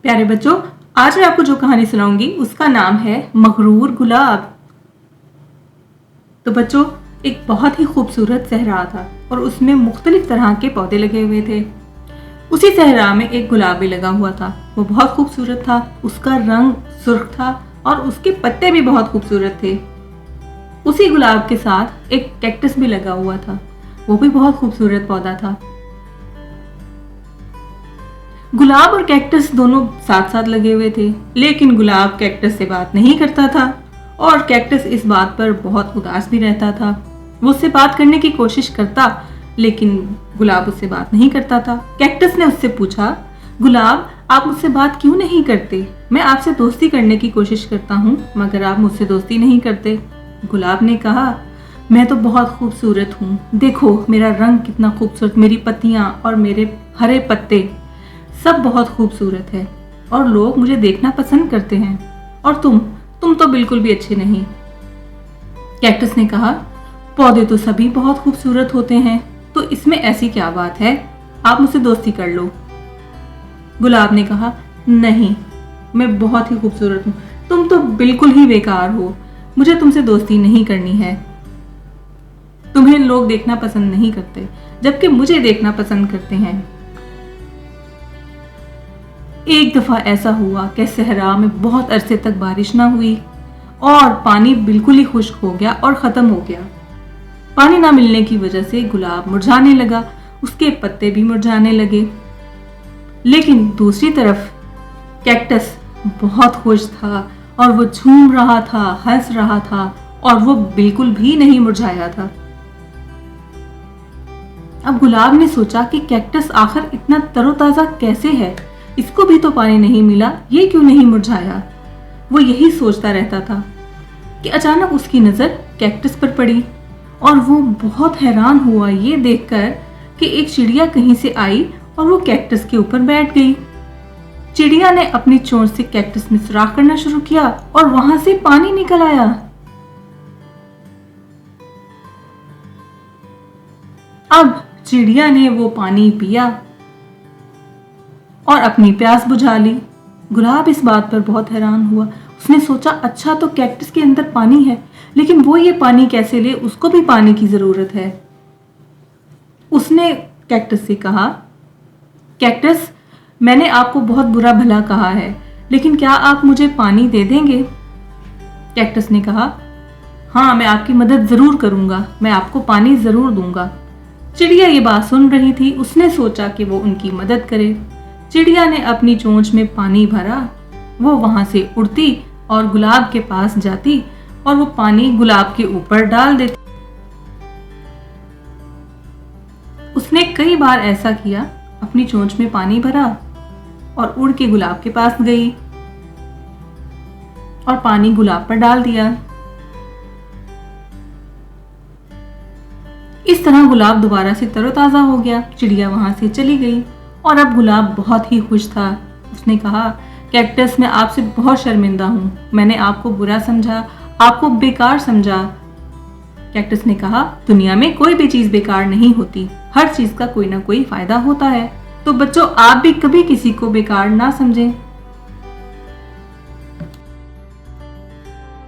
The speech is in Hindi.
प्यारे बच्चों, आज मैं आपको जो कहानी सुनाऊंगी उसका नाम है मगरूर गुलाब। तो बच्चों, एक बहुत ही खूबसूरत सहरा था और उसमें मुख्तलिफ तरह के पौधे लगे हुए थे। उसी सहरा में एक गुलाब भी लगा हुआ था। वो बहुत खूबसूरत था, उसका रंग सुर्ख था और उसके पत्ते भी बहुत खूबसूरत थे। उसी गुलाब के साथ एक कैक्टस भी लगा हुआ था, वो भी बहुत खूबसूरत पौधा था। गुलाब और कैक्टस दोनों साथ साथ लगे हुए थे, लेकिन गुलाब कैक्टस से बात नहीं करता था और कैक्टस इस बात पर बहुत उदास भी रहता था। वो उससे बात करने की कोशिश करता, लेकिन गुलाब उससे बात नहीं करता था। कैक्टस ने उससे पूछा, गुलाब, आप मुझसे बात क्यों नहीं करते? मैं आपसे दोस्ती करने की कोशिश करता हूँ, मगर आप मुझसे दोस्ती नहीं करते। गुलाब ने कहा, मैं तो बहुत खूबसूरत हूँ, देखो मेरा रंग कितना खूबसूरत, मेरी पत्तियाँ और मेरे हरे पत्ते सब बहुत खूबसूरत है और लोग मुझे देखना पसंद करते हैं, और तुम तो बिल्कुल भी अच्छे नहीं। कैक्टस ने कहा, पौधे तो सभी बहुत खूबसूरत होते हैं, तो इसमें ऐसी क्या बात है, आप मुझसे दोस्ती कर लो। गुलाब ने कहा, नहीं, मैं बहुत ही खूबसूरत हूँ, तुम तो बिल्कुल ही बेकार हो, मुझे तुमसे दोस्ती नहीं करनी है। तुम्हें लोग देखना पसंद नहीं करते, जबकि मुझे देखना पसंद करते हैं। एक दफा ऐसा हुआ कि सहरा में बहुत अरसे तक बारिश ना हुई और पानी बिल्कुल ही खुश्क हो गया और खत्म हो गया। पानी ना मिलने की वजह से गुलाब मुरझाने लगा, उसके पत्ते भी मुरझाने लगे। लेकिन दूसरी तरफ कैक्टस बहुत खुश था और वो झूम रहा था, हंस रहा था और वो बिल्कुल भी नहीं मुरझाया था। अब गुलाब ने सोचा कि कैक्टस आखिर इतना तरोताजा कैसे है, इसको भी तो पानी नहीं मिला, ये क्यों नहीं मुरझाया। वो यही सोचता रहता था कि अचानक उसकी नजर कैक्टस पर पड़ी और वो बहुत हैरान हुआ ये देखकर कि एक चिड़िया कहीं से आई और वो कैक्टस के ऊपर बैठ गई। चिड़िया ने अपनी चोंच से कैक्टस में सुराख करना शुरू किया और वहां से पानी निकल आया। अब चिड़िया ने वो पानी पिया और अपनी प्यास बुझा ली। गुलाब इस बात पर बहुत हैरान हुआ। उसने सोचा, अच्छा तो कैक्टस के अंदर पानी है, लेकिन वो ये पानी कैसे ले, उसको भी पानी की जरूरत है। उसने कैक्टस से कहा, कैक्टस, मैंने आपको बहुत बुरा भला कहा है, लेकिन क्या आप मुझे पानी दे देंगे? कैक्टस ने कहा, हाँ, मैं आपकी मदद जरूर करूंगा, मैं आपको पानी जरूर दूंगा। चिड़िया ये बात सुन रही थी, उसने सोचा कि वो उनकी मदद करे। चिड़िया ने अपनी चोंच में पानी भरा, वो वहां से उड़ती और गुलाब के पास जाती और वो पानी गुलाब के ऊपर डाल देती। उसने कई बार ऐसा किया, अपनी चोंच में पानी भरा और उड़ के गुलाब के पास गई और पानी गुलाब पर डाल दिया। इस तरह गुलाब दोबारा से तरोताजा हो गया। चिड़िया वहां से चली गई और अब गुलाब बहुत ही खुश था। उसने कहा, कैक्टस, मैं आपसे बहुत शर्मिंदा हूँ, मैंने आपको बुरा समझा, आपको बेकार समझा। कैक्टस ने कहा, दुनिया में कोई भी चीज बेकार नहीं होती, हर चीज का कोई ना कोई फायदा होता है। तो बच्चों, आप भी कभी किसी को बेकार ना समझें।